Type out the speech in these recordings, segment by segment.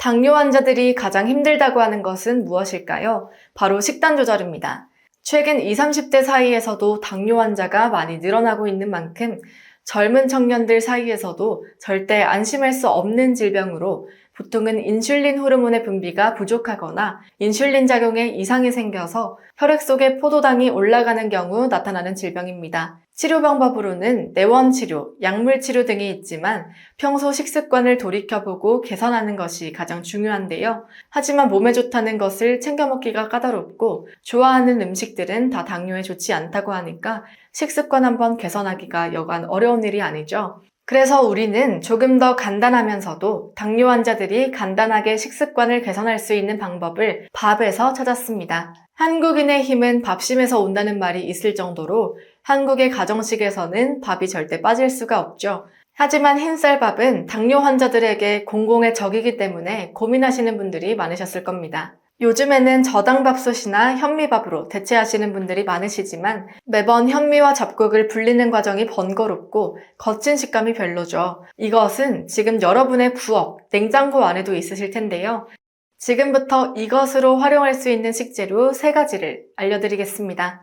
당뇨 환자들이 가장 힘들다고 하는 것은 무엇일까요? 바로 식단 조절입니다. 최근 20, 30대 사이에서도 당뇨 환자가 많이 늘어나고 있는 만큼 젊은 청년들 사이에서도 절대 안심할 수 없는 질병으로 보통은 인슐린 호르몬의 분비가 부족하거나 인슐린 작용에 이상이 생겨서 혈액 속에 포도당이 올라가는 경우 나타나는 질병입니다. 치료 방법으로는 내원 치료, 약물 치료 등이 있지만 평소 식습관을 돌이켜보고 개선하는 것이 가장 중요한데요. 하지만 몸에 좋다는 것을 챙겨 먹기가 까다롭고 좋아하는 음식들은 다 당뇨에 좋지 않다고 하니까 식습관 한번 개선하기가 여간 어려운 일이 아니죠. 그래서 우리는 조금 더 간단하면서도 당뇨 환자들이 간단하게 식습관을 개선할 수 있는 방법을 밥에서 찾았습니다. 한국인의 힘은 밥심에서 온다는 말이 있을 정도로 한국의 가정식에서는 밥이 절대 빠질 수가 없죠. 하지만 흰쌀밥은 당뇨 환자들에게 공공의 적이기 때문에 고민하시는 분들이 많으셨을 겁니다. 요즘에는 저당밥솥이나 현미밥으로 대체하시는 분들이 많으시지만 매번 현미와 잡곡을 불리는 과정이 번거롭고 거친 식감이 별로죠. 이것은 지금 여러분의 부엌, 냉장고 안에도 있으실 텐데요. 지금부터 이것으로 활용할 수 있는 식재료 3가지를 알려드리겠습니다.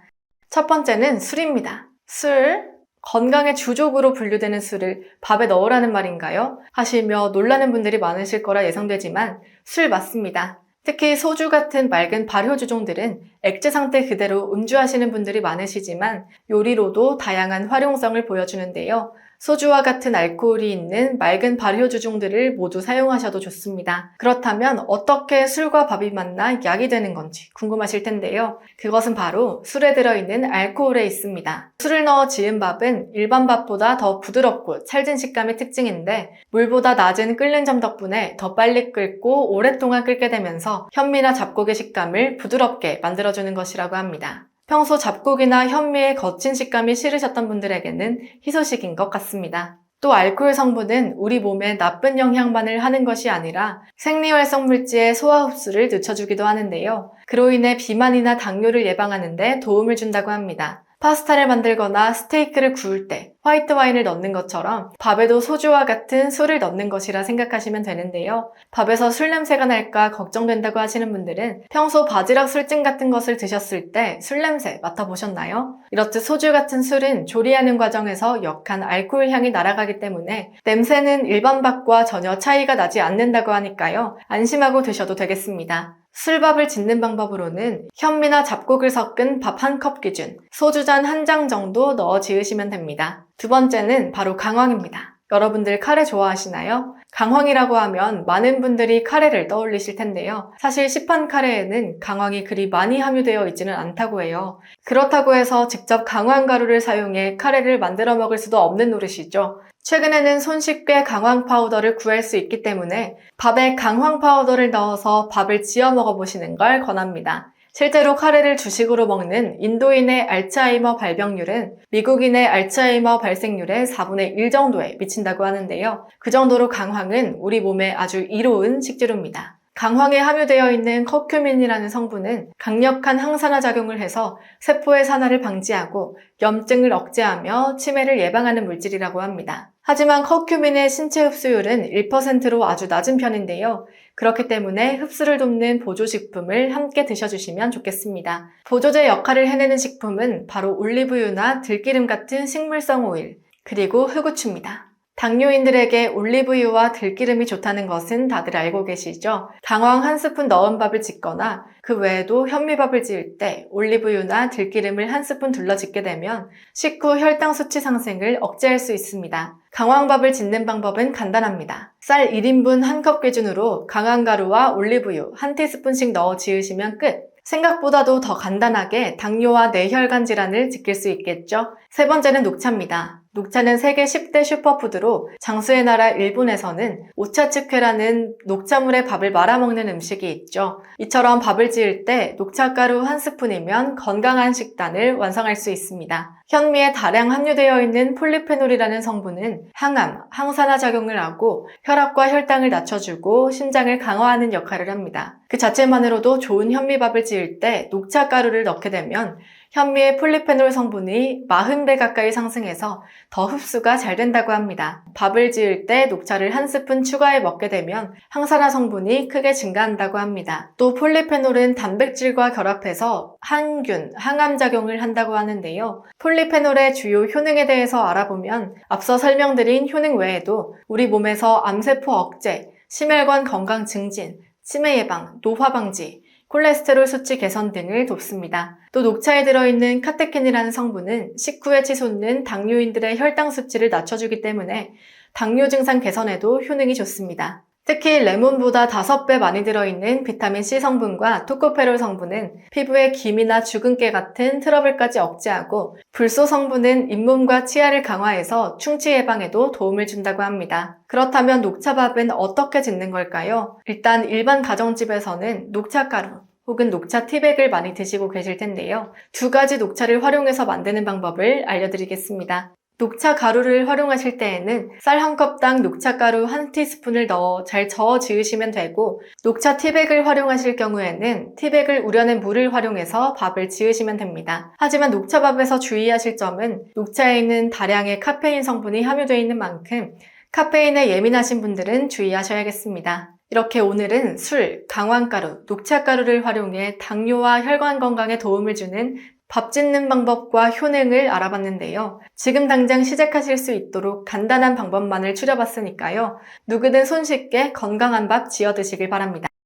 첫 번째는 술입니다. 술, 건강의 주족으로 분류되는 술을 밥에 넣으라는 말인가요? 하시며 놀라는 분들이 많으실 거라 예상되지만 술 맞습니다. 특히 소주 같은 맑은 발효 주종들은 액체 상태 그대로 음주하시는 분들이 많으시지만 요리로도 다양한 활용성을 보여주는데요. 소주와 같은 알코올이 있는 맑은 발효 주종들을 모두 사용하셔도 좋습니다. 그렇다면 어떻게 술과 밥이 만나 약이 되는 건지 궁금하실 텐데요. 그것은 바로 술에 들어있는 알코올에 있습니다. 술을 넣어 지은 밥은 일반 밥보다 더 부드럽고 찰진 식감이 특징인데 물보다 낮은 끓는 점 덕분에 더 빨리 끓고 오랫동안 끓게 되면서 현미나 잡곡의 식감을 부드럽게 만들어주는 것이라고 합니다. 평소 잡곡이나 현미의 거친 식감이 싫으셨던 분들에게는 희소식인 것 같습니다. 또 알코올 성분은 우리 몸에 나쁜 영향만을 하는 것이 아니라 생리활성 물질의 소화 흡수를 늦춰주기도 하는데요. 그로 인해 비만이나 당뇨를 예방하는 데 도움을 준다고 합니다. 파스타를 만들거나 스테이크를 구울 때 화이트 와인을 넣는 것처럼 밥에도 소주와 같은 술을 넣는 것이라 생각하시면 되는데요. 밥에서 술 냄새가 날까 걱정된다고 하시는 분들은 평소 바지락 술찜 같은 것을 드셨을 때 술 냄새 맡아보셨나요? 이렇듯 소주 같은 술은 조리하는 과정에서 역한 알코올 향이 날아가기 때문에 냄새는 일반 밥과 전혀 차이가 나지 않는다고 하니까요. 안심하고 드셔도 되겠습니다. 술밥을 짓는 방법으로는 현미나 잡곡을 섞은 밥 1컵 기준, 소주잔 1장 정도 넣어 지으시면 됩니다. 두 번째는 바로 강황입니다. 여러분들 카레 좋아하시나요? 강황이라고 하면 많은 분들이 카레를 떠올리실 텐데요. 사실 시판 카레에는 강황이 그리 많이 함유되어 있지는 않다고 해요. 그렇다고 해서 직접 강황 가루를 사용해 카레를 만들어 먹을 수도 없는 노릇이죠. 최근에는 손쉽게 강황 파우더를 구할 수 있기 때문에 밥에 강황 파우더를 넣어서 밥을 지어 먹어보시는 걸 권합니다. 실제로 카레를 주식으로 먹는 인도인의 알츠하이머 발병률은 미국인의 알츠하이머 발생률의 4분의 1 정도에 미친다고 하는데요. 그 정도로 강황은 우리 몸에 아주 이로운 식재료입니다. 강황에 함유되어 있는 커큐민이라는 성분은 강력한 항산화 작용을 해서 세포의 산화를 방지하고 염증을 억제하며 치매를 예방하는 물질이라고 합니다. 하지만 커큐민의 신체 흡수율은 1%로 아주 낮은 편인데요. 그렇기 때문에 흡수를 돕는 보조식품을 함께 드셔주시면 좋겠습니다. 보조제 역할을 해내는 식품은 바로 올리브유나 들기름 같은 식물성 오일, 그리고 흑우추입니다. 당뇨인들에게 올리브유와 들기름이 좋다는 것은 다들 알고 계시죠? 강황 1스푼 넣은 밥을 짓거나 그 외에도 현미밥을 지을 때 올리브유나 들기름을 1스푼 둘러 짓게 되면 식후 혈당 수치 상승을 억제할 수 있습니다. 강황밥을 짓는 방법은 간단합니다. 쌀 1인분 1컵 기준으로 강황가루와 올리브유 1티스푼씩 넣어 지으시면 끝! 생각보다도 더 간단하게 당뇨와 뇌혈관 질환을 지킬 수 있겠죠? 세 번째는 녹차입니다. 녹차는 세계 10대 슈퍼푸드로 장수의 나라 일본에서는 오차츠케라는 녹차물에 밥을 말아먹는 음식이 있죠. 이처럼 밥을 지을 때 녹차가루 1스푼이면 건강한 식단을 완성할 수 있습니다. 현미에 다량 함유되어 있는 폴리페놀이라는 성분은 항암, 항산화 작용을 하고 혈압과 혈당을 낮춰주고 심장을 강화하는 역할을 합니다. 그 자체만으로도 좋은 현미밥을 지을 때 녹차가루를 넣게 되면 현미의 폴리페놀 성분이 40배 가까이 상승해서 더 흡수가 잘 된다고 합니다. 밥을 지을 때 녹차를 한 스푼 추가해 먹게 되면 항산화 성분이 크게 증가한다고 합니다. 또 폴리페놀은 단백질과 결합해서 항균, 항암작용을 한다고 하는데요. 폴리페놀의 주요 효능에 대해서 알아보면 앞서 설명드린 효능 외에도 우리 몸에서 암세포 억제, 심혈관 건강 증진, 치매 예방, 노화 방지, 콜레스테롤 수치 개선 등을 돕습니다. 또 녹차에 들어있는 카테킨이라는 성분은 식후에 치솟는 당뇨인들의 혈당 수치를 낮춰주기 때문에 당뇨 증상 개선에도 효능이 좋습니다. 특히 레몬보다 5배 많이 들어있는 비타민C 성분과 토코페롤 성분은 피부의 기미나 주근깨 같은 트러블까지 억제하고 불소 성분은 잇몸과 치아를 강화해서 충치 예방에도 도움을 준다고 합니다. 그렇다면 녹차밥은 어떻게 짓는 걸까요? 일단 일반 가정집에서는 녹차가루 혹은 녹차 티백을 많이 드시고 계실 텐데요. 2가지 녹차를 활용해서 만드는 방법을 알려드리겠습니다. 녹차 가루를 활용하실 때에는 쌀 1컵당 녹차가루 1티스푼을 넣어 잘 저어 지으시면 되고, 녹차 티백을 활용하실 경우에는 티백을 우려낸 물을 활용해서 밥을 지으시면 됩니다. 하지만 녹차밥에서 주의하실 점은 녹차에 있는 다량의 카페인 성분이 함유되어 있는 만큼 카페인에 예민하신 분들은 주의하셔야겠습니다. 이렇게 오늘은 술, 강황가루, 녹차가루를 활용해 당뇨와 혈관 건강에 도움을 주는 밥 짓는 방법과 효능을 알아봤는데요. 지금 당장 시작하실 수 있도록 간단한 방법만을 추려봤으니까요. 누구든 손쉽게 건강한 밥 지어 드시길 바랍니다.